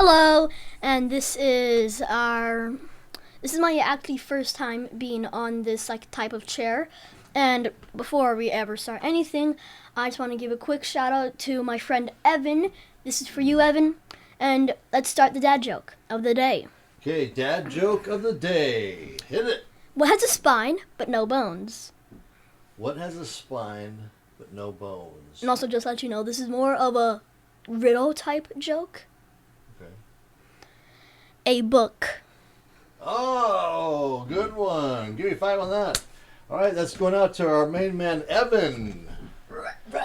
Hello, and this is my actually first time being on this type of chair. And before we ever start anything, I just want to give a quick shout out to my friend Evan. This is for you, Evan. And let's start the dad joke of the day. Okay, dad joke of the day. Hit it. What has a spine but no bones? What has a spine but no bones? And also, just to let you know, this is more of a riddle type joke. Okay. A book. Oh, good one. Give me 5 on that. All right, that's going out to our main man, Evan.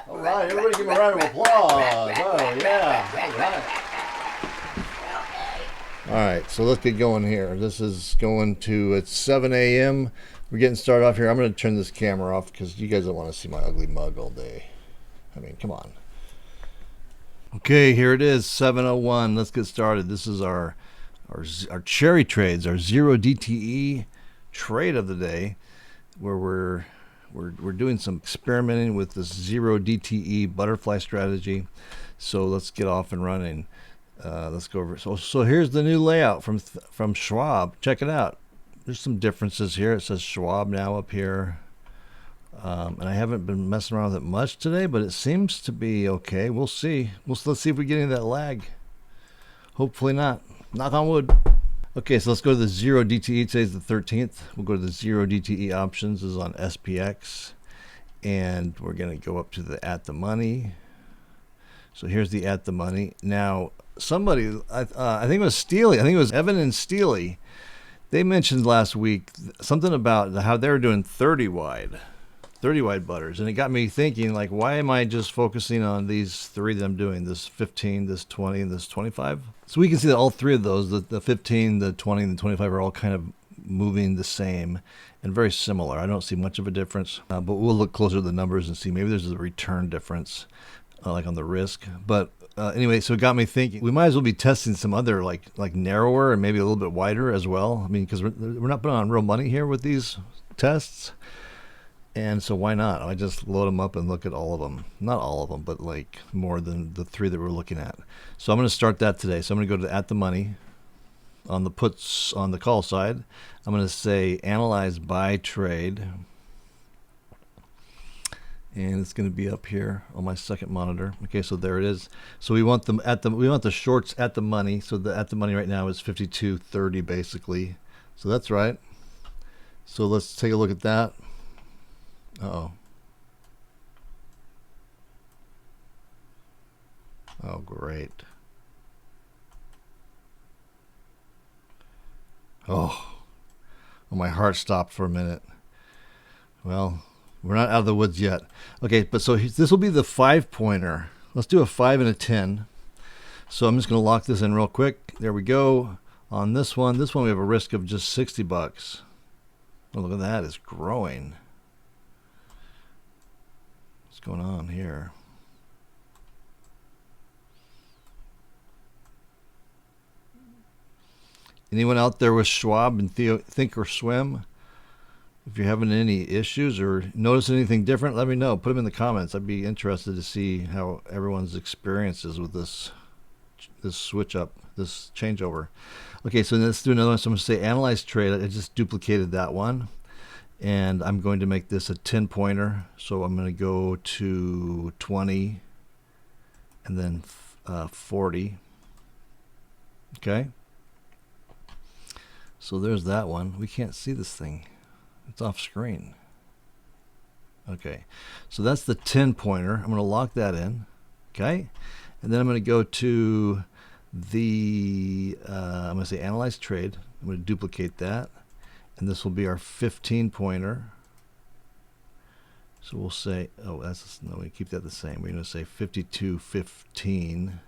All right, everybody give him a round of applause. Oh, yeah. All right. All right, so let's get going here. This is going to, it's 7 a.m. We're getting started off here. I'm going to turn this camera off because you guys don't want to see my ugly mug all day. I mean, come on. Okay, here it is, 7:01. Let's get started. This is our cherry trades, our 0 DTE trade of the day, where we're doing some experimenting with this 0 DTE butterfly strategy. So let's get off and running. Let's go over. So here's the new layout from Schwab. Check it out. There's some differences here. It says Schwab now up here. And I haven't been messing around with it much today, but it seems to be okay. We'll see. Let's see if we get any of that lag. Hopefully not. Knock on wood. Okay, so let's go to the 0 DTE. Today's the 13th. We'll go to the 0 DTE options. This is on SPX. And we're going to go up to the at the money. So here's the at the money. Now, somebody, I think it was Steely. I think it was Evan and Steely. They mentioned last week something about how they were doing 30 wide butters, and it got me thinking, like, why am I just focusing on these three that I'm doing, this 15, this 20, and this 25? So we can see that all three of those, the 15, the 20, and the 25, are all kind of moving the same and very similar. I don't see much of a difference, but we'll look closer to the numbers and see maybe there's a return difference, like on the risk. But anyway, so it got me thinking, we might as well be testing some other like narrower and maybe a little bit wider as well. I mean, because we're not putting on real money here with these tests. And so why not? I just load them up and look at all of them. Not all of them, but like more than the three that we're looking at. So I'm going to start that today. So I'm going to go to at the money on the puts on the call side. I'm going to say analyze by trade. And it's going to be up here on my second monitor. Okay, so there it is. So we want them we want the shorts at the money. So the at the money right now is 52.30 basically. So that's right. So let's take a look at that. Uh-oh. Oh, great. Oh, my heart stopped for a minute. Well, we're not out of the woods yet. Okay, but so this will be the 5-pointer. Let's do a 5 and a 10. So I'm just going to lock this in real quick. There we go. On this one we have a risk of just $60. Oh, look at that. It's growing. What's going on here? Anyone out there with Schwab and Think or Swim? If you're having any issues or notice anything different, let me know. Put them in the comments. I'd be interested to see how everyone's experiences with this switch up, this changeover. Okay, so let's do another one. So I'm going to say analyze trade. I just duplicated that one. And I'm going to make this a 10-pointer. So I'm going to go to 20 and then 40. Okay. So there's that one. We can't see this thing. It's off screen. Okay. So that's the 10-pointer. I'm going to lock that in. Okay. And then I'm going to go to the, I'm going to say analyze trade. I'm going to duplicate that. And this will be our 15-pointer. So we'll say, oh, no, we keep that the same. We're going to say 52.15.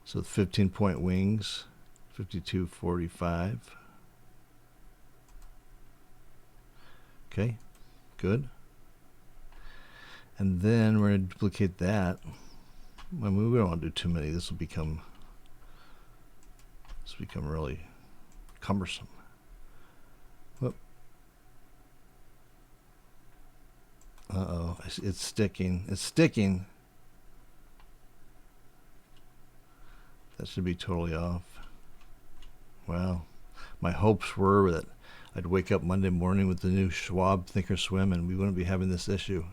So 15-point wings, 52.45. Okay, good. And then we're going to duplicate that. I mean, we don't want to do too many. This will become really cumbersome. Whoop. Uh-oh, it's sticking. It's sticking. That should be totally off. Well, my hopes were that I'd wake up Monday morning with the new Schwab Thinkorswim and we wouldn't be having this issue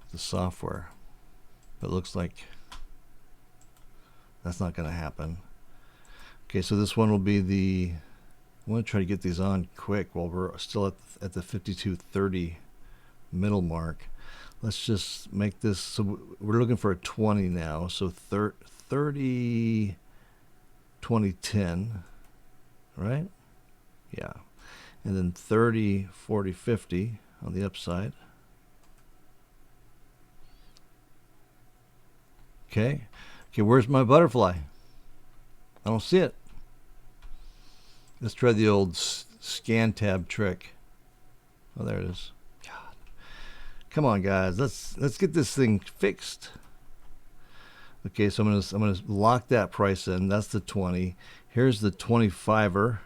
with the software. But it looks like that's not going to happen. Okay, so this one will be the... I want to try to get these on quick while we're still at the 52.30 middle mark. Let's just make this... So we're looking for a 20 now. So 30, 20, 10, right? Yeah. And then 30, 40, 50 on the upside. Okay. Okay, where's my butterfly? I don't see it. Let's try the old scan tab trick. Oh, there it is. God. Come on, guys. Let's get this thing fixed. Okay, so I'm gonna lock that price in. That's the 20. Here's the 25er.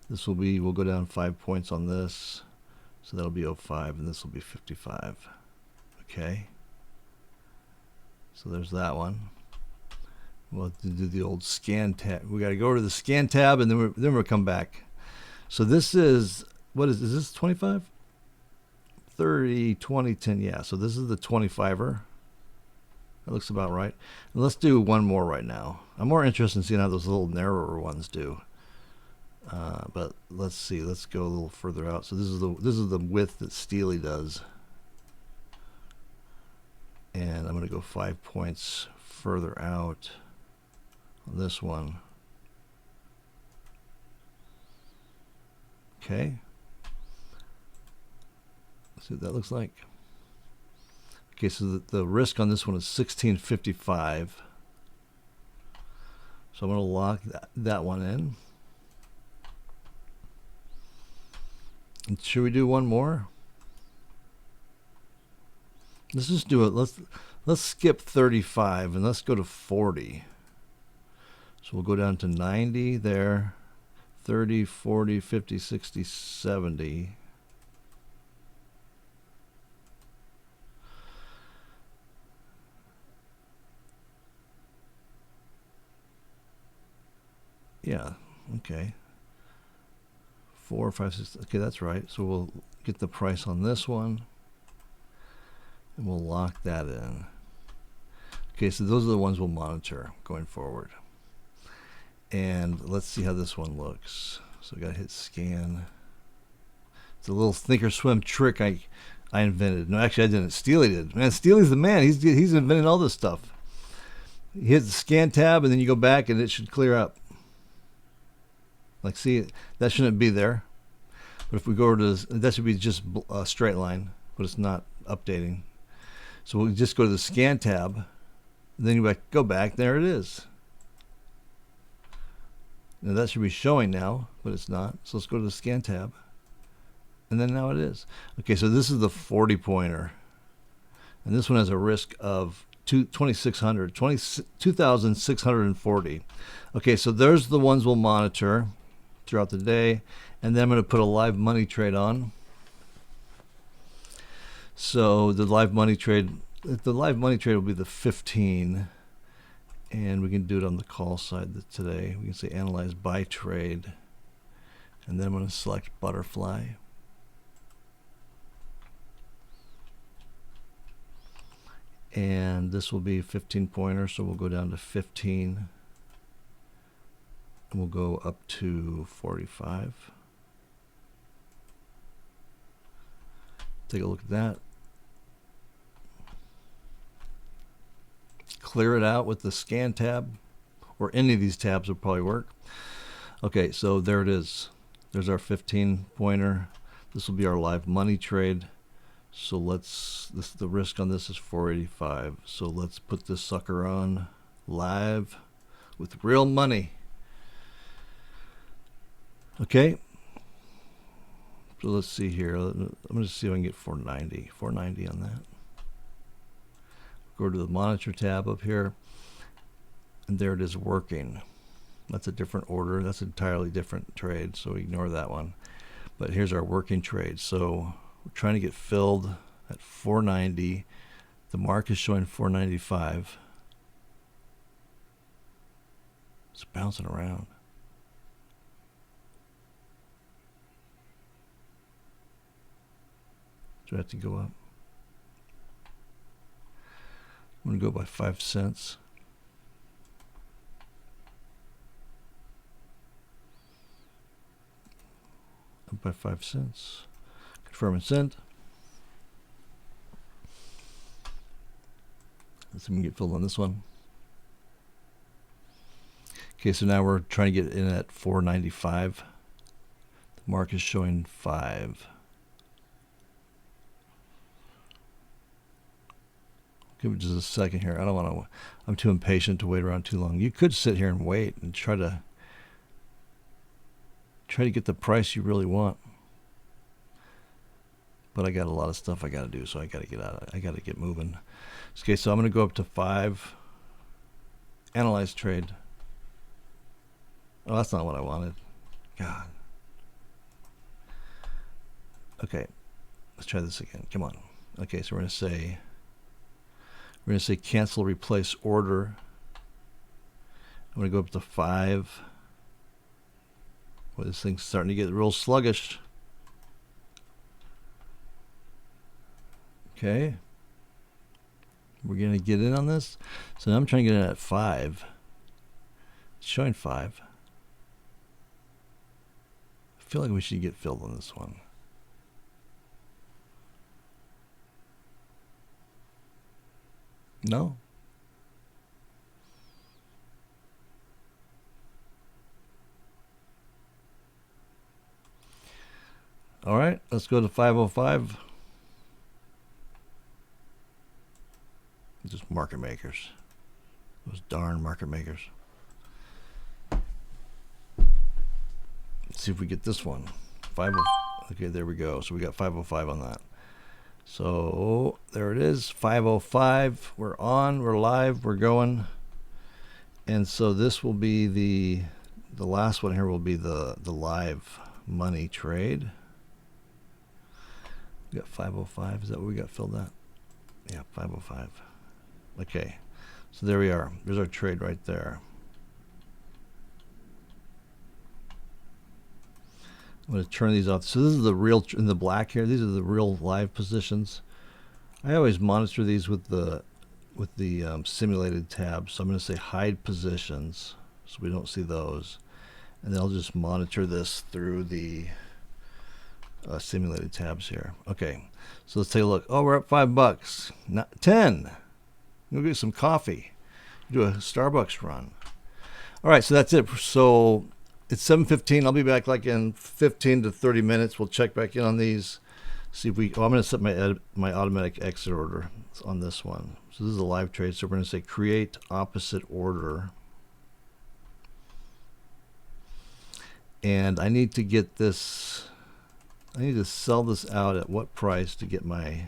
This will be, we'll go down 5 points on this. So that'll be 05 and this will be 55. Okay. So there's that one. We'll have to do the old scan tab. We got to go to the scan tab and then we'll come back. So this is, what is this 25? 30, 20, 10. Yeah, so this is the 25er. That looks about right. And let's do one more right now. I'm more interested in seeing how those little narrower ones do. But let's see. Let's go a little further out. So this is the width that Steely does. And I'm going to go 5 points further out on this one. Okay. Let's see what that looks like. Okay, so the risk on this one is 1655. So I'm going to lock that one in. And should we do one more? Let's just do it. Let's skip 35 and let's go to 40. So we'll go down to 90 there, 30, 40, 50, 60, 70. Yeah, okay. 4, 5, 6. Okay, that's right. So we'll get the price on this one. And we'll lock that in. Okay, so those are the ones we'll monitor going forward. And let's see how this one looks. So we got to hit scan. It's a little Thinkorswim trick I invented. No, actually I didn't. Steely did. Man, Steely's the man. He's invented all this stuff. You hit the scan tab and then you go back and it should clear up. Like, see, that shouldn't be there. But if we go to this, that should be just a straight line, but it's not updating. So we'll just go to the scan tab, then you go back, there it is. Now that should be showing now, but it's not. So let's go to the scan tab, and then now it is. Okay, so this is the 40 pointer, and this one has a risk of 2,640. Okay, so there's the ones we'll monitor throughout the day, and then I'm going to put a live money trade on. So the live money trade will be the 15, and we can do it on the call side today. We can say analyze buy trade, and then I'm going to select butterfly. And this will be 15 pointer, so we'll go down to 15, and we'll go up to 45. Take a look at that. Clear it out with the scan tab, or any of these tabs will probably work. Okay, so there it is. There's our 15 pointer. This will be our live money trade. So the risk on this is 485. So let's put this sucker on live with real money. Okay. So let's see here. I'm going to see if I can get 490 on that. Go to the monitor tab up here, and there it is working. That's a different order. That's an entirely different trade, so ignore that one. But here's our working trade. So we're trying to get filled at 490. The mark is showing 495. It's bouncing around. Do I have to go up? I'm going to go by 5 cents. Up by 5 cents. Confirm and send. Let's see if we can get filled on this one. Okay, so now we're trying to get in at 495. The mark is showing 5. Give it just a second here. I don't want to. I'm too impatient to wait around too long. You could sit here and wait and try to get the price you really want. But I got a lot of stuff I got to do, so I got to get out. I got to get moving. Okay, so I'm going to go up to 5. Analyze trade. Oh, that's not what I wanted. God. Okay, let's try this again. Come on. Okay, so we're going to say cancel replace order. I'm going to go up to 5. Well, this thing's starting to get real sluggish. Okay. We're going to get in on this. So now I'm trying to get in at 5. It's showing 5. I feel like we should get filled on this one. No? All right, let's go to 505. Just market makers. Those darn market makers. Let's see if we get this one. 50. Okay, there we go. So we got 505 on that. So there it is, 505. We're on, we're live, we're going. And so this will be the last one here will be the live money trade. We got 505. Is that what we got filled at? Yeah, 505. Okay. So there we are. There's our trade right there. I'm going to turn these off. So this is the real, in the black here, these are the real live positions. I always monitor these with the simulated tabs. So I'm going to say hide positions so we don't see those. And then I'll just monitor this through the simulated tabs here. Okay, so let's take a look. Oh, we're up $5. Not 10. Go get some coffee. Do a Starbucks run. All right, so that's it. So it's 7:15. I'll be back like in 15 to 30 minutes. We'll check back in on these. See if we. Oh, I'm going to set my automatic exit order on this one. So this is a live trade. So we're going to say create opposite order. And I need to get this. I need to sell this out at what price to get my.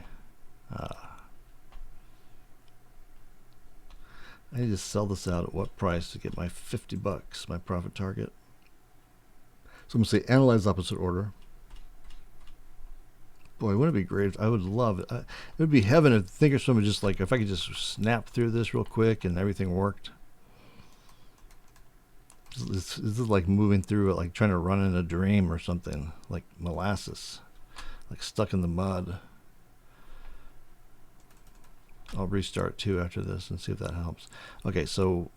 I need to sell this out at what price to get my $50, my profit target. So I'm going to say analyze opposite order. Boy, wouldn't it be great? I would love it. It would be heaven if Thinkorswim would just like, if I could just snap through this real quick and everything worked. This is like moving through it, like trying to run in a dream or something, like molasses, like stuck in the mud. I'll restart too after this and see if that helps. Okay, so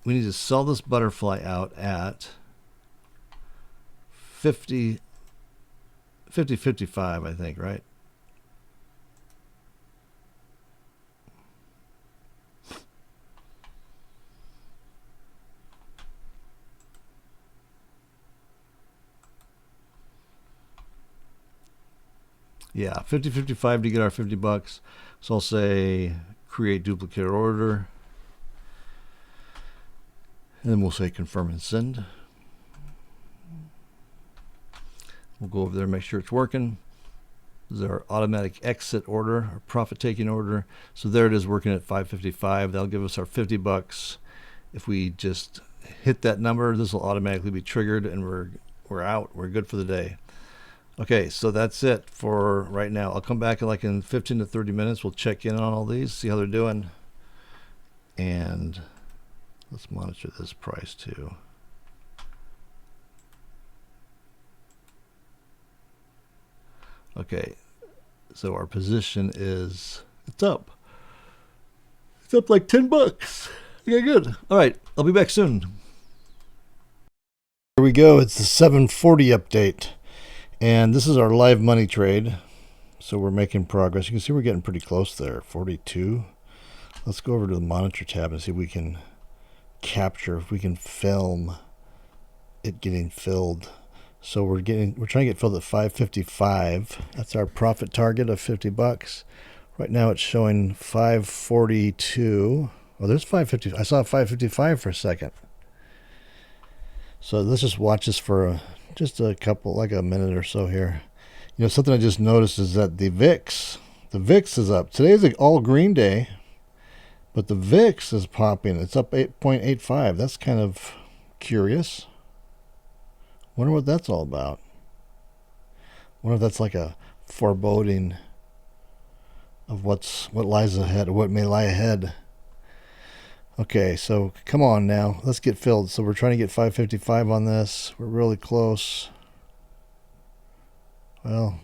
we need to sell this butterfly out at 50.55, I think, right? Yeah, 50.55 to get our $50. So I'll say create duplicate order. And then we'll say confirm and send. We'll go over there and make sure it's working. This is our automatic exit order, our profit taking order. So there it is working at 5.55. That'll give us our $50. If we just hit that number, this will automatically be triggered and we're out. We're good for the day. Okay, so that's it for right now. I'll come back in 15 to 30 minutes. We'll check in on all these, see how they're doing. And let's monitor this price too. Okay, so our position is, it's up. It's up like 10 bucks. Okay, good. All right, I'll be back soon. Here we go. It's the 740 update. And this is our live money trade. So we're making progress. You can see we're getting pretty close there. 42. Let's go over to the monitor tab and see if we can capture, if we can film it getting filled. So we're trying to get filled at 555. That's our profit target of 50 bucks. Right now it's showing 542. Oh, there's 550. I saw 555 for a second. So let's just watch this for just a couple, like a minute or so here. You know, something I just noticed is that the VIX is up. Today's an all green day, but the VIX is popping. It's up 8.85. That's kind of curious. Wonder what that's all about. Wonder if that's like a foreboding of what lies ahead, or what may lie ahead. Okay, so come on now. Let's get filled. So we're trying to get 555 on this. We're really close. Well,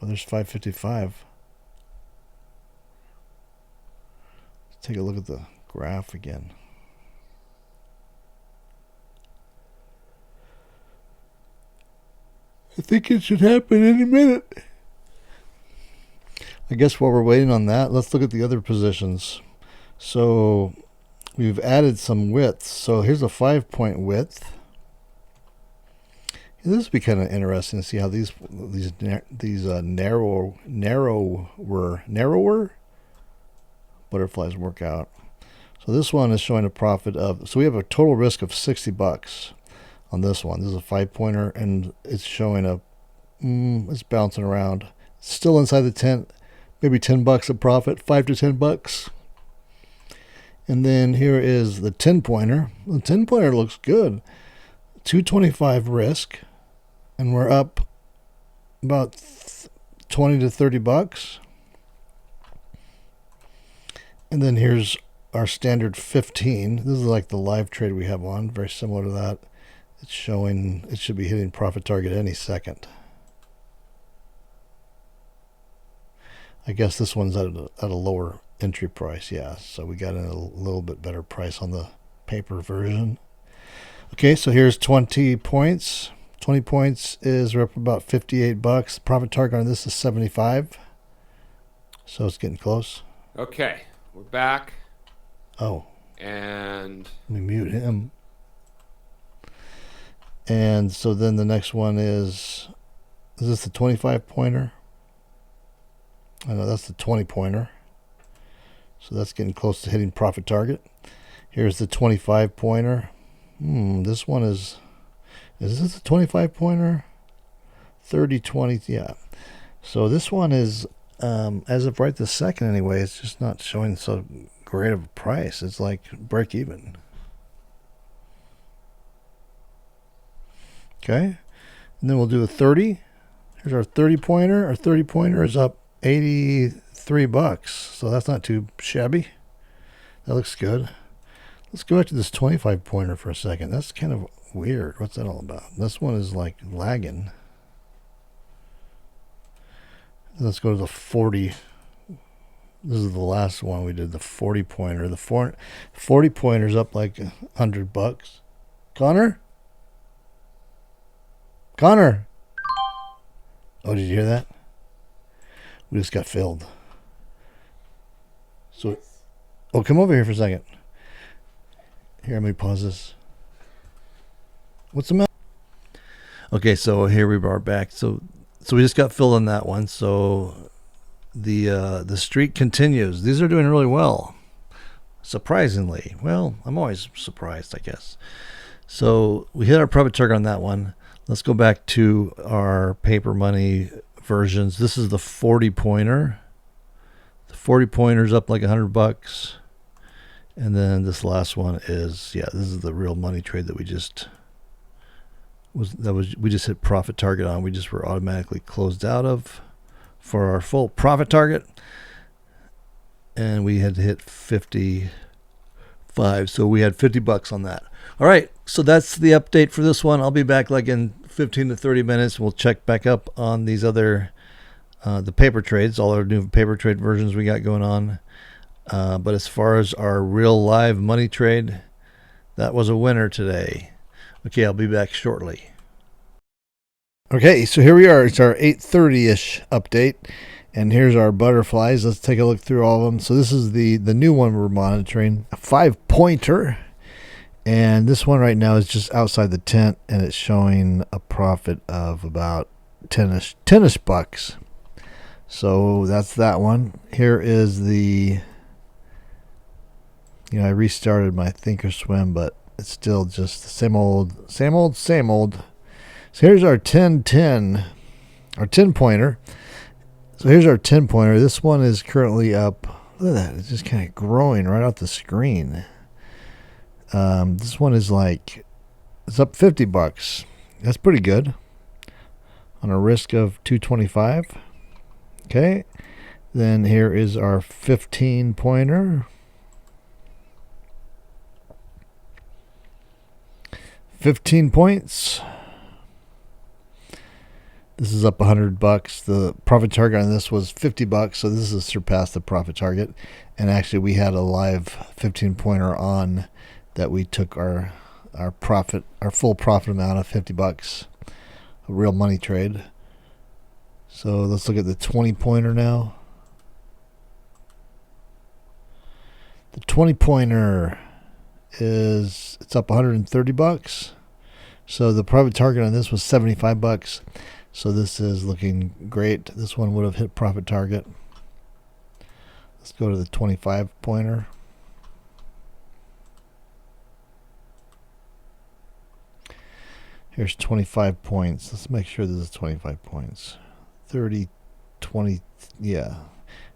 oh, there's 555. Let's take a look at the graph again. I think it should happen any minute. I guess while we're waiting on that, let's look at the other positions. So we've added some width. So here's a 5-point width. This would be kind of interesting to see how these narrower butterflies work out. So this one is showing a profit of, so we have a total risk of 60 bucks on this one. This is a 5-pointer, and it's showing a, it's bouncing around. It's still inside the tent, maybe 10 bucks a profit, 5 to 10 bucks. And then here is the 10-pointer. The 10-pointer looks good. 225 risk, and we're up about 20 to 30 bucks. And then here's our standard 15. This is like the live trade we have on, very similar to that. It's showing it should be hitting profit target any second. I guess this one's at a lower entry price, yeah. So we got in a little bit better price on the paper version. Okay, so here's 20 points. 20 points is we're up about 58 bucks. Profit target on this is 75. So it's getting close. Okay, we're back. Oh. And let me mute him. And so then the next one is this the 25-pointer? I know that's the 20-pointer. So that's getting close to hitting profit target. Here's the 25-pointer. This one is this a 25-pointer? 30, 20, yeah. So this one is, as of right this second anyway, it's just not showing so great of a price. It's like break even. Okay, and then we'll do a 30. Here's our 30-pointer. Our 30-pointer is up 83 bucks, so that's not too shabby. That looks good. Let's go back to this 25-pointer for a second. That's kind of weird. What's that all about? This one is like lagging. Let's go to the 40. This is the last one we did, the 40-pointer. The 40-pointer's up like 100 bucks. Connor? Connor! Oh, did you hear that? We just got filled. So, oh, come over here for a second. Here, let me pause this. What's the matter? Okay, so here we are back. So we just got filled on that one. So the streak continues. These are doing really well, surprisingly. Well, I'm always surprised, I guess. So we hit our profit target on that one. Let's go back to our paper money versions. This is the 40-pointer. The 40-pointer's up like 100 bucks. And then this last one is, yeah, this is the real money trade that we just we just hit profit target on. We just were automatically closed out of for our full profit target, and we had to hit 55. So we had $50 on that. All right, so that's the update for this one. I'll be back like in 15 to 30 minutes. We'll check back up on these other the paper trades, all our new paper trade versions we got going on. But as far as our real live money trade, that was a winner today. Okay, I'll be back shortly. Okay, so here we are. It's our 8:30-ish update, and here's our butterflies. Let's take a look through all of them. So this is the new one we're monitoring, a 5-pointer, and this one right now is just outside the tent, and it's showing a profit of about 10-ish bucks. So that's that one. Here is the, I restarted my Thinkorswim, but it's still just the same old. So here's our 10-10, our 10-pointer. So here's our 10-pointer. This one is currently up. Look at that. It's just kind of growing right off the screen. This one is it's up $50. That's pretty good on a risk of 225. Okay. Then here is our 15-pointer. 15 points. This is up $100. The profit target on this was $50, so this has surpassed the profit target. And actually, we had a live 15-pointer on that we took our full profit amount of $50, a real money trade. So let's look at the 20-pointer now. The 20-pointer it's up $130. So the profit target on this was $75. So this is looking great. This one would have hit profit target. Let's go to the 25-pointer. Here's 25 points. Let's make sure this is 25 points. 30, 20, yeah,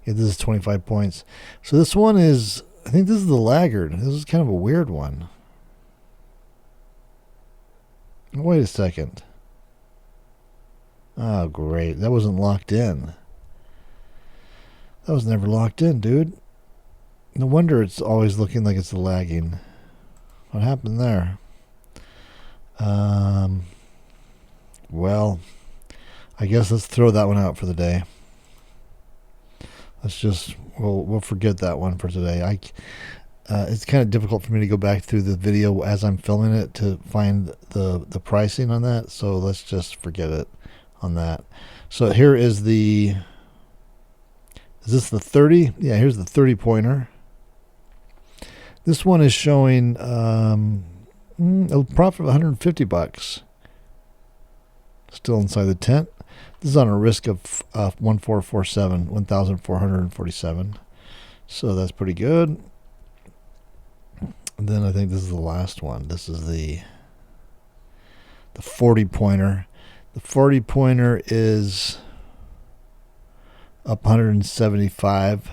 this is 25 points. So this one is, I think this is the laggard. This is kind of a weird one. Wait a second. Oh, great. That wasn't locked in. That was never locked in, dude. No wonder it's always looking like it's lagging. What happened there? Well, I guess let's throw that one out for the day. We'll forget that one for today. It's kind of difficult for me to go back through the video as I'm filming it to find the pricing on that. So let's just forget it on that. So here is is this the 30? Yeah, here's the 30-pointer. This one is showing a profit of $150. Still inside the tent. This is on a risk of 1,447. So that's pretty good. And then I think this is the last one. This is the 40-pointer. The 40-pointer is up 175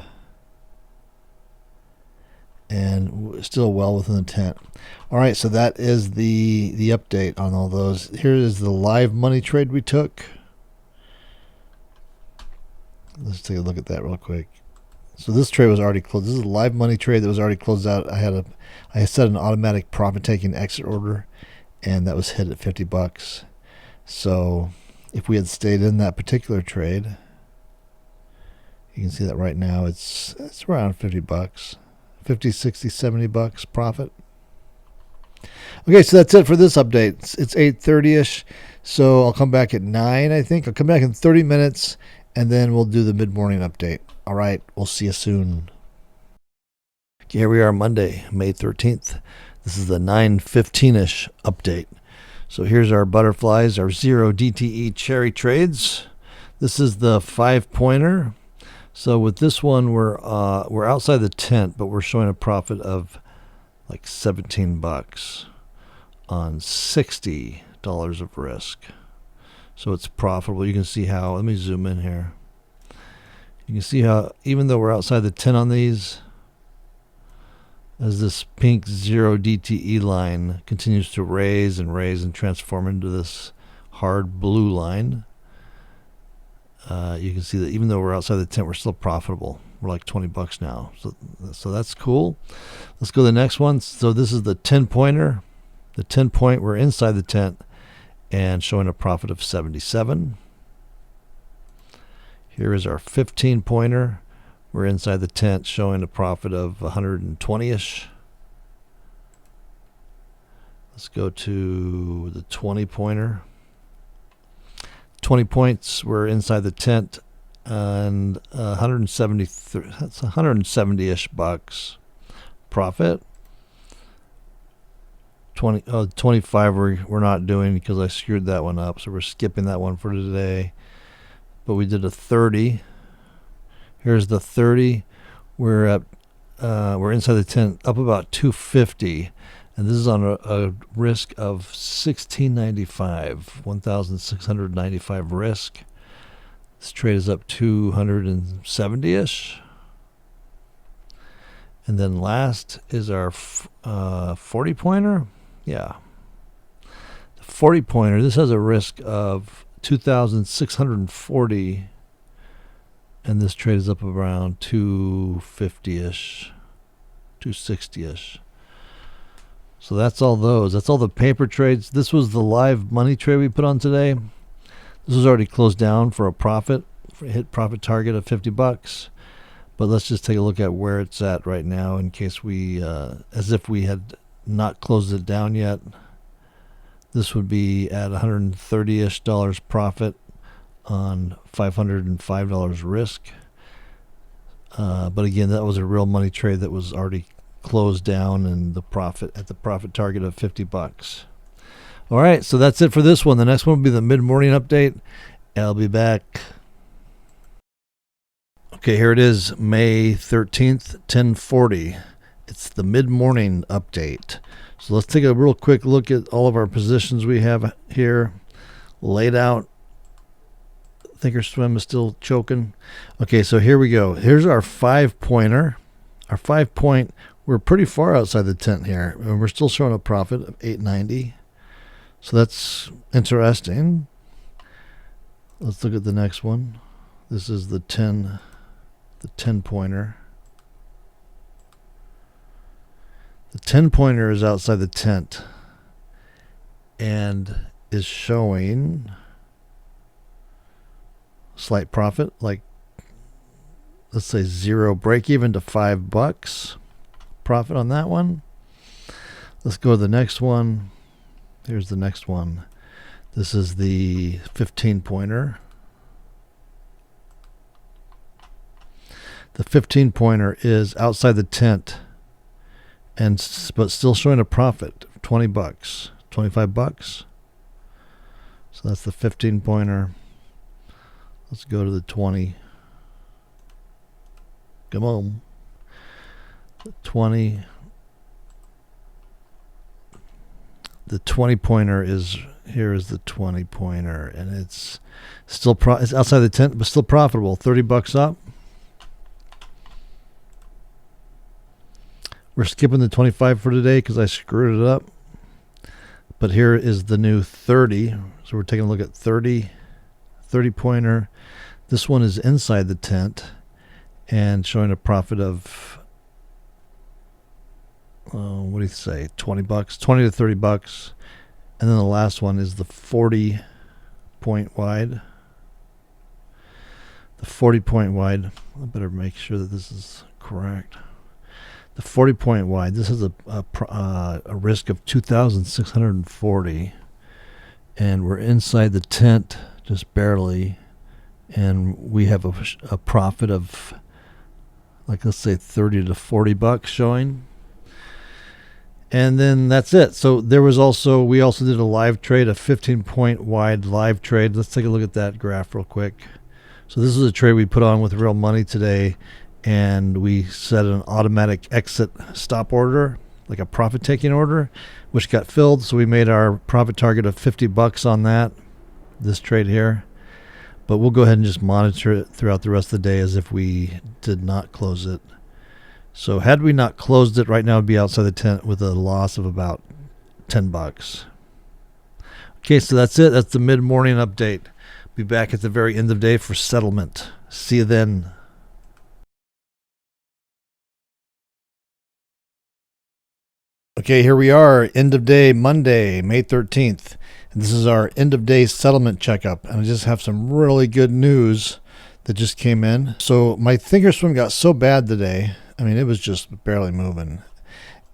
and still well within the tent. All right, so that is the update on all those. Here is the live money trade we took. Let's take a look at that real quick. So this trade was already closed. This is a live money trade that was already closed out. I set an automatic profit taking exit order, and that was hit at $50. So if we had stayed in that particular trade, you can see that right now it's around $50. 50, 60, $70 profit. Okay, so that's it for this update. It's 8:30ish, so I'll come back at 9, I think. I'll come back in 30 minutes, and then we'll do the mid-morning update. All right, we'll see you soon. Okay, here we are, Monday, May 13th. This is the 9:15ish update. So here's our butterflies, our 0 DTE cherry trades. This is the 5-pointer. So with this one, we're outside the tent, but we're showing a profit of like $17 on $60 of risk. So it's profitable. You can see how, let me zoom in here. You can see how, even though we're outside the tent on these, as this pink 0 DTE line continues to raise and transform into this hard blue line. You can see that even though we're outside the tent, we're still profitable. We're like 20 bucks now. So that's cool. Let's go to the next one. So this is the 10 pointer. The 10 point, we're inside the tent and showing a profit of 77. Here is our 15 pointer. We're inside the tent showing a profit of 120-ish. Let's go to the 20 pointer. 20 points, we're inside the tent and 173, that's 170-ish bucks profit. 25 we're not doing because I screwed that one up, so we're skipping that one for today. But we did a 30. Here's the 30. We're inside the tent up about 250, and this is on a risk of 1,695 risk. This trade is up 270-ish. And then last is our 40 pointer. Yeah. The 40 pointer, this has a risk of 2,640, and this trade is up around 250-ish, 260-ish. So that's all those. That's all the paper trades. This was the live money trade we put on today. This was already closed down for a profit, for a hit profit target of 50 bucks. But let's just take a look at where it's at right now in case we, as if we had not closed it down yet. This would be at $130-ish profit on $505 risk. But again, that was a real money trade that was already closed down and the profit at the profit target of 50 bucks. All right, so that's it for this one. The next one will be the mid-morning update. I'll be back. Okay, here it is, May 13th, 10:40. It's the mid-morning update. So let's take a real quick look at all of our positions we have here laid out. Thinkorswim is still choking. Okay, so here we go. Here's our 5-pointer. Our 5-point, we're pretty far outside the tent here, and we're still showing a profit of $8.90. So that's interesting. Let's look at the next one. This is the 10 pointer. The 10 pointer is outside the tent and is showing slight profit, like let's say 0 break even to $5 profit on that one. Let's go to the next one. Here's the next one. This is the 15 pointer. The 15 pointer is outside the tent but still showing a profit, 20 bucks, 25 bucks. So that's the 15 pointer. Let's go to the 20. Come on. The 20. The 20 pointer is here is the 20 pointer, and it's still it's outside the tent but still profitable, 30 bucks up. We're skipping the 25 for today because I screwed it up. But here is the new 30. So we're taking a look at 30 pointer. This one is inside the tent and showing a profit of, what do you say, 20 bucks, 20 to 30 bucks. And then the last one is the 40 point wide. The 40 point wide. I better make sure that this is correct. The 40 point wide, this is a risk of 2,640, and we're inside the tent just barely, and we have a profit of, like, let's say 30 to 40 bucks showing. And then that's it. So there was we also did a live trade, a 15 point wide live trade. Let's take a look at that graph real quick. So this is a trade we put on with real money today, and we set an automatic exit stop order, like a profit taking order, which got filled. So we made our profit target of 50 bucks on this trade here. But we'll go ahead and just monitor it throughout the rest of the day as if we did not close it. So had we not closed it right now, it'd be outside the tent with a loss of about $10. Okay, so that's it. That's the mid-morning update. Be back at the very end of the day for settlement. See you then. Okay, here we are, end of day, Monday, May 13th. And this is our end of day settlement checkup. And I just have some really good news that just came in. So my thinkorswim got so bad today. I mean, it was just barely moving.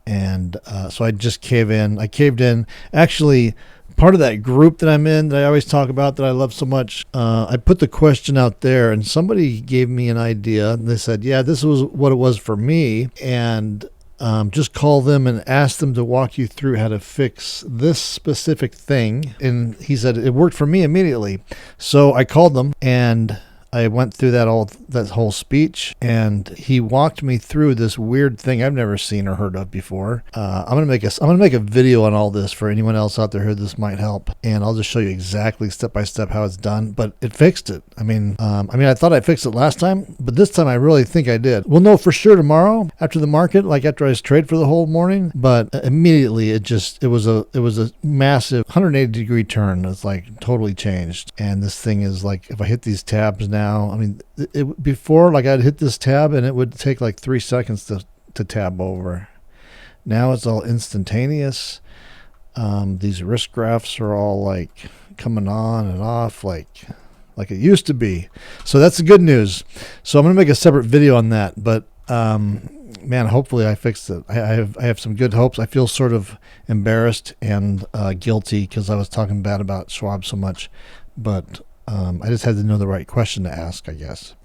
And so I just caved in. Actually, part of that group that I'm in that I always talk about that I love so much, I put the question out there and somebody gave me an idea. They said, yeah, this was what it was for me. And just call them and ask them to walk you through how to fix this specific thing. And he said it worked for me immediately. So I called them and I went through that whole speech, and he walked me through this weird thing I've never seen or heard of before. I'm gonna make a video on all this for anyone else out there who this might help, and I'll just show you exactly step by step how it's done. But it fixed it. I mean, I thought I fixed it last time, but this time I really think I did. We'll know for sure tomorrow after the market, like after I trade for the whole morning. But immediately it was a massive 180-degree turn. It's like totally changed, and this thing is like if I hit these tabs now. I mean, before, like I'd hit this tab and it would take like 3 seconds to tab over. Now it's all instantaneous. These risk graphs are all like coming on and off like it used to be. So that's the good news. So I'm going to make a separate video on that. But man, hopefully I fixed it. I have some good hopes. I feel sort of embarrassed and guilty because I was talking bad about Schwab so much. But I just had to know the right question to ask, I guess.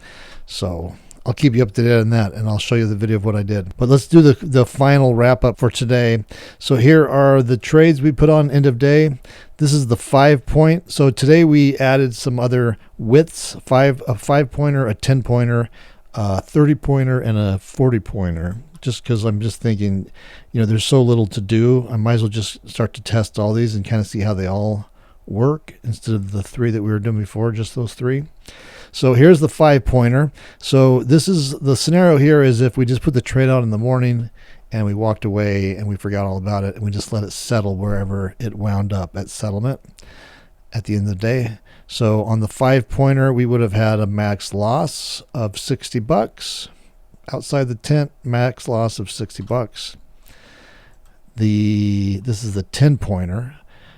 So I'll keep you up to date on that, and I'll show you the video of what I did. But let's do the final wrap-up for today. So here are the trades we put on end of day. This is the 5-point. So today we added some other widths, a 5-pointer, a 10-pointer, a 30-pointer, and a 40-pointer. Just because I'm just thinking, there's so little to do. I might as well just start to test all these and kind of see how they all work instead of the 3 that we were doing before, just those 3. So here's the 5-pointer. So this is the scenario here is if we just put the trade out in the morning and we walked away and we forgot all about it and we just let it settle wherever it wound up at settlement at the end of the day. So on the 5-pointer, we would have had a max loss of $60 outside the tent, max loss of $60. This is the 10-pointer.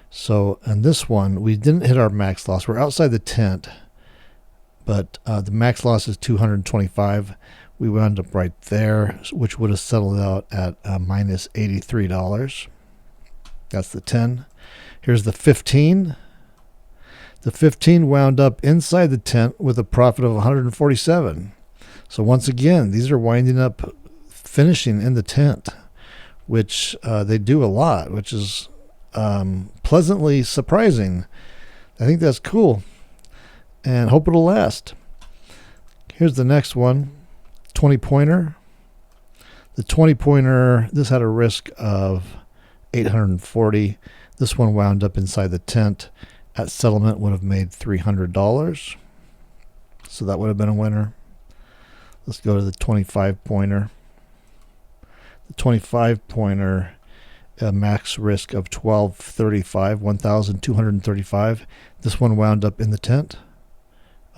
So on this one, we didn't hit our max loss. We're outside the tent, but the max loss is $225. We wound up right there, which would have settled out at minus $83. That's the 10. Here's the 15. The 15 wound up inside the tent with a profit of $147. So once again, these are winding up finishing in the tent, which they do a lot, which is pleasantly surprising. I think that's cool and hope it'll last. Here's the next one, 20-pointer. The 20-pointer, this had a risk of $840. This one wound up inside the tent. At settlement would have made $300. So that would have been a winner. Let's go to the 25-pointer. The 25-pointer, a max risk of $1,235. This one wound up in the tent.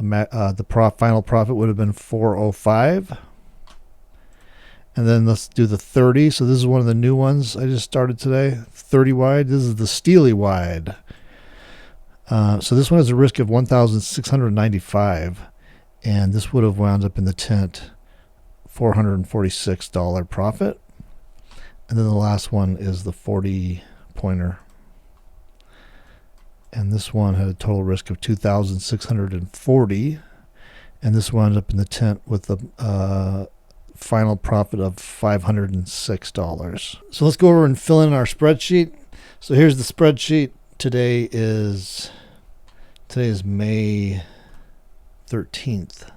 The final profit would have been $405. And then let's do the 30. So this is one of the new ones I just started today. 30 wide. This is the Steely wide. So this one has a risk of $1,695. And this would have wound up in the tent, $446 profit. And then the last one is the 40-pointer. And this one had a total risk of $2,640. And this wound up in the tent with a final profit of $506. So let's go over and fill in our spreadsheet. So here's the spreadsheet. Today is May 13th.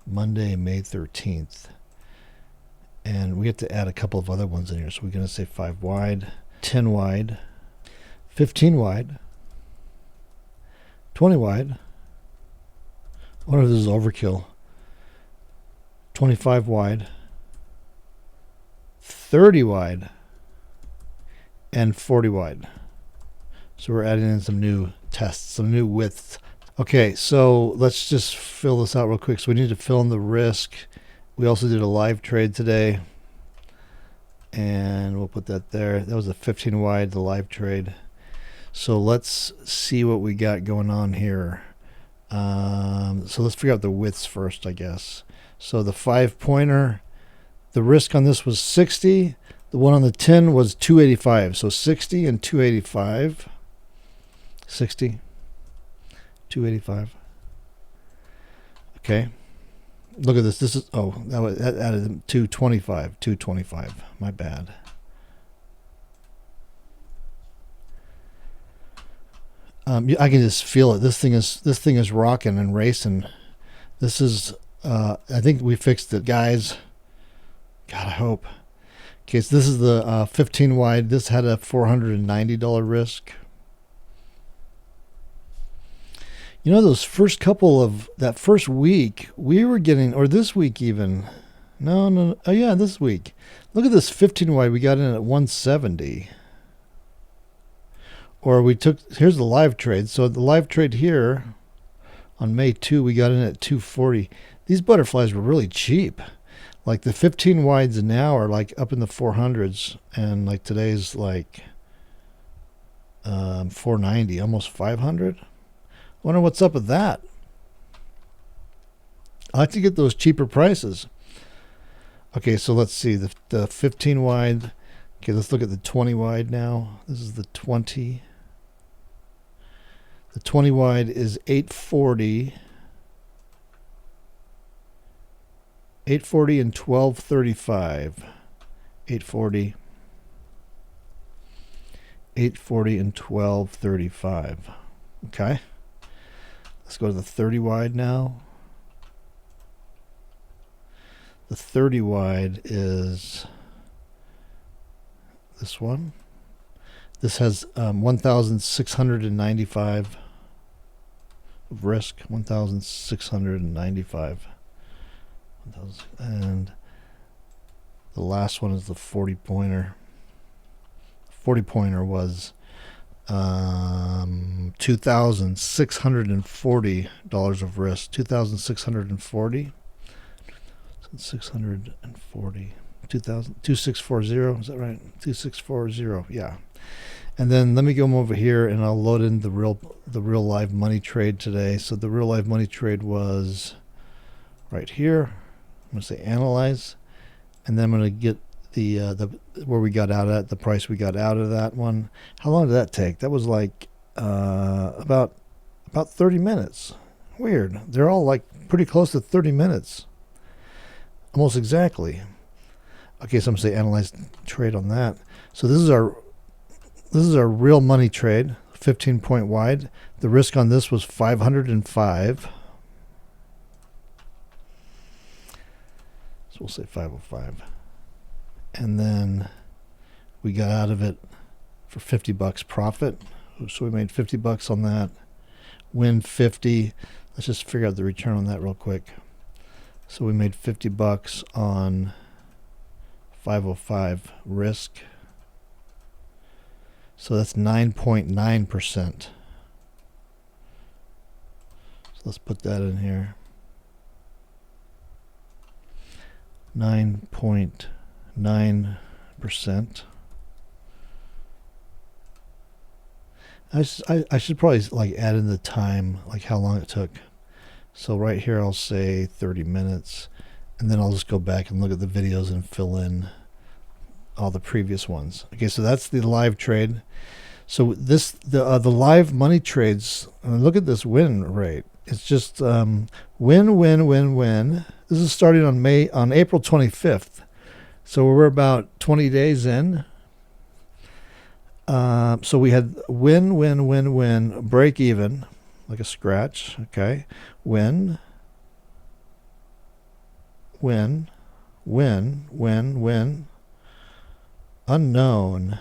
Monday, May 13th. And we have to add a couple of other ones in here. So we're going to say 5 wide, 10 wide, 15 wide, 20 wide. I wonder if this is overkill. 25 wide, 30 wide and 40 wide. So we're adding in some new tests, some new widths. Okay, so let's just fill this out real quick. So we need to fill in the risk. We also did a live trade today, and we'll put that there. That was a 15 wide, the live trade. So let's see what we got going on here. So let's figure out the widths first, I guess. So the 5-pointer, the risk on this was 60. The one on the 10 was 285. So 60 and 285. 60, 285. Okay. Look at this. This is, oh, that added 225. 225. My bad. I can just feel it. This thing is rocking and racing. This is I think we fixed it, guys. God, I hope. Okay, so this is the 15 wide. This had a $490 risk. You know, those first couple of that first week, we were getting, or this week even. No. Oh yeah, this week. Look at this 15 wide. We got in at 170. Or we took, here's the live trade. So the live trade here on May 2, we got in at 240. These butterflies were really cheap. Like the 15 wides now are like up in the 400s, and like today's like 490, almost 500. Wonder what's up with that. I like to get those cheaper prices. Okay, so let's see the 15 wide. Okay, let's look at the 20 wide now. This is the 20. The 20 wide is 840. 840 and 1235. 840. 840 and 1235. Okay. Let's go to the 30 wide now. The 30 wide is this one. This has 1,695 of risk. 1,695. And the last one is the 40-pointer. 40-pointer was $2,640 of risk. 2,640. 640. 2640, is that right? 2640, yeah. And then let me go over here and I'll load in the real live money trade today. So the real live money trade was right here. I'm going to say analyze, and then I'm going to get the where we got out at, the price we got out of that one. How long did that take? That was like about 30 minutes. Weird. They're all like pretty close to 30 minutes. Almost exactly. Okay, so I'm going to say analyze trade on that. So this is our real money trade, 15 point wide. The risk on this was 505. So we'll say 505. And then we got out of it for $50 profit. So we made $50 on that. Win 50. Let's just figure out the return on that real quick. So we made $50 on 505 risk. So that's 9.9%. So let's put that in here. 9.9%. I should probably like add in the time, like how long it took. So right here I'll say 30 minutes, and then I'll just go back and look at the videos and fill in all the previous ones. Okay, so that's the live trade. So the live money trades, look at this win rate. It's just win, win, win, win. This is starting on April 25th. So we're about 20 days in. So we had win, win, win, win, break even, like a scratch. Okay, win, win, win, win, win. Unknown.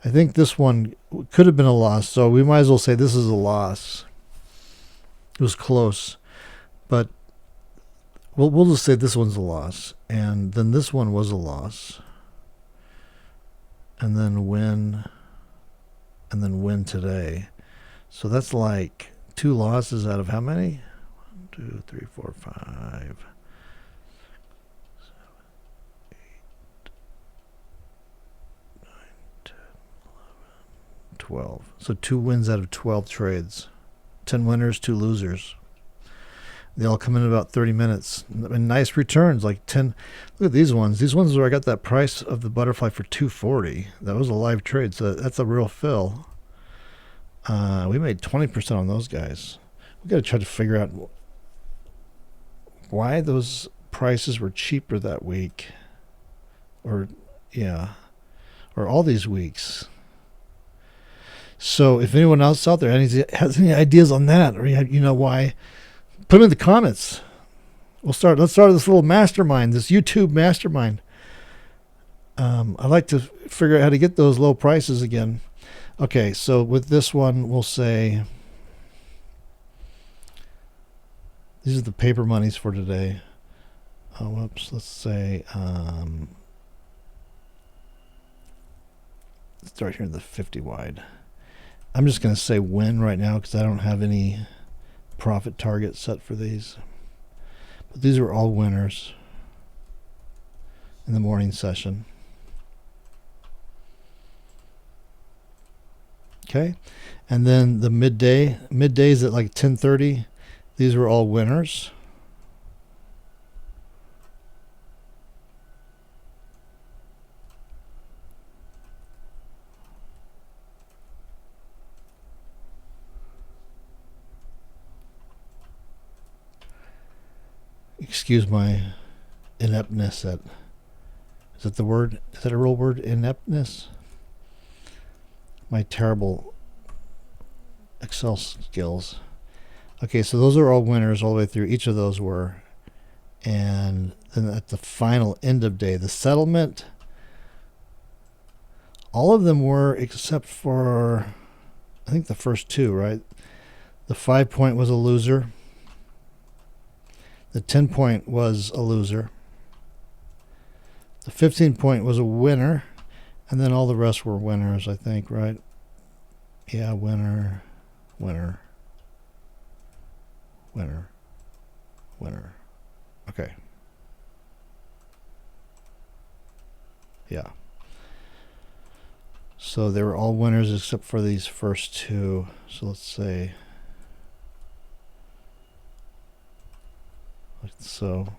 I think this one could have been a loss, so we might as well say this is a loss. It was close, but we'll just say this one's a loss, and then this one was a loss, and then win today. So that's like 2 losses out of how many? 1, 2, 3, 4, 5, 12. So 2 wins out of 12 trades. 10 winners, 2 losers. They all come in about 30 minutes. And nice returns, like 10. Look at these ones. These ones where I got that price of the butterfly for $240. That was a live trade, so that's a real fill. We made 20% on those guys. We got to try to figure out why those prices were cheaper that week. Or all these weeks. So if anyone else out there has any ideas on that, or you know why, put them in the comments. Let's start this little mastermind, this YouTube mastermind. I'd like to figure out how to get those low prices again. Okay, so with this one, we'll say these are the paper monies for today. Oh, whoops. Let's say start here in the 50 wide. I'm just going to say win right now because I don't have any profit target set for these. But these are all winners in the morning session. Okay. And then the middays at like 10:30, these were all winners. Excuse my ineptness is that the word? Is that a real word? Ineptness? My terrible Excel skills. Okay, so those are all winners all the way through. Each of those were. And then at the final end of day, the settlement, all of them were except for, I think the first 2, right? The 5 point was a loser. The 10 point was a loser. The 15 point was a winner. And then all the rest were winners, I think, right? Yeah, winner, winner, winner, winner. Okay. Yeah. So they were all winners except for these first 2. So let's say, like so.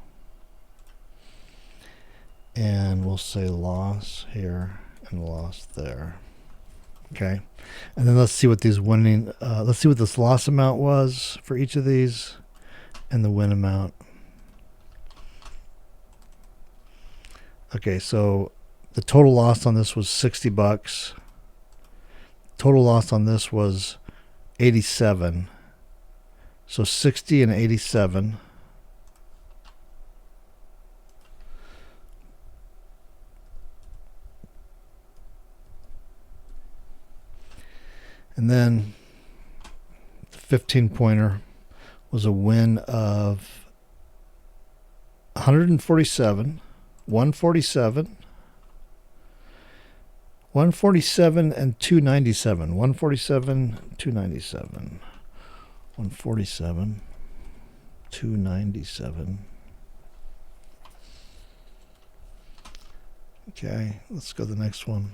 And we'll say loss here and loss there. Okay. And then let's see what these winning, let's see what this loss amount was for each of these and the win amount. Okay, so the total loss on this was $60. Total loss on this was 87. So 60 and 87. And then the 15 pointer was a win of 147, 147, 147 and 297. 147, 297. 147, 297. Okay, let's go to the next one.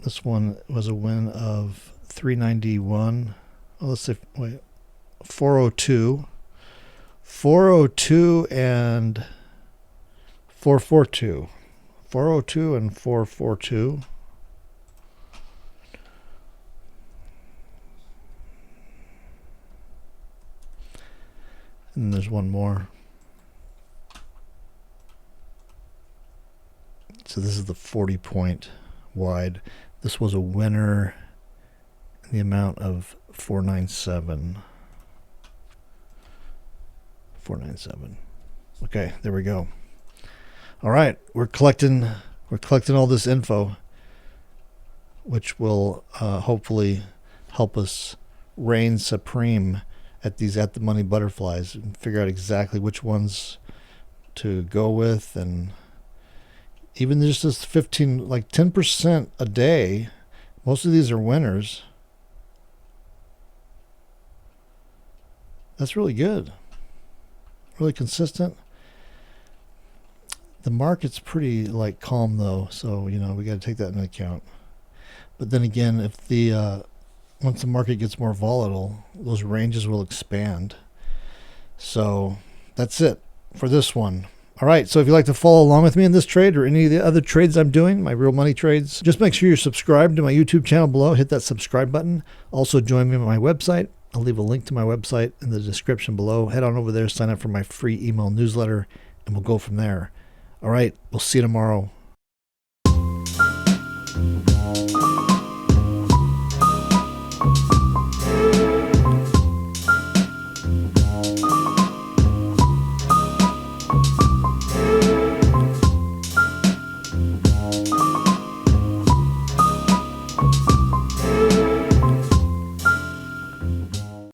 This one was a win of 391. Oh, let's say, wait, 402. 402 and 442. 402 and 442. And there's one more. So this is the 40 point wide. This was a winner in the amount of 497. 497. Okay, there we go. All right, we're collecting all this info, which will hopefully help us reign supreme at these at the money butterflies and figure out exactly which ones to go with. And even just this 15, like 10% a day, most of these are winners. That's really good. Really consistent. The market's pretty like calm though, so we got to take that into account. But then again, if the once the market gets more volatile, those ranges will expand. So that's it for this one. All right, so if you'd like to follow along with me in this trade or any of the other trades I'm doing, my real money trades, just make sure you're subscribed to my YouTube channel below. Hit that subscribe button. Also join me on my website. I'll leave a link to my website in the description below. Head on over there, sign up for my free email newsletter, and we'll go from there. All right, we'll see you tomorrow.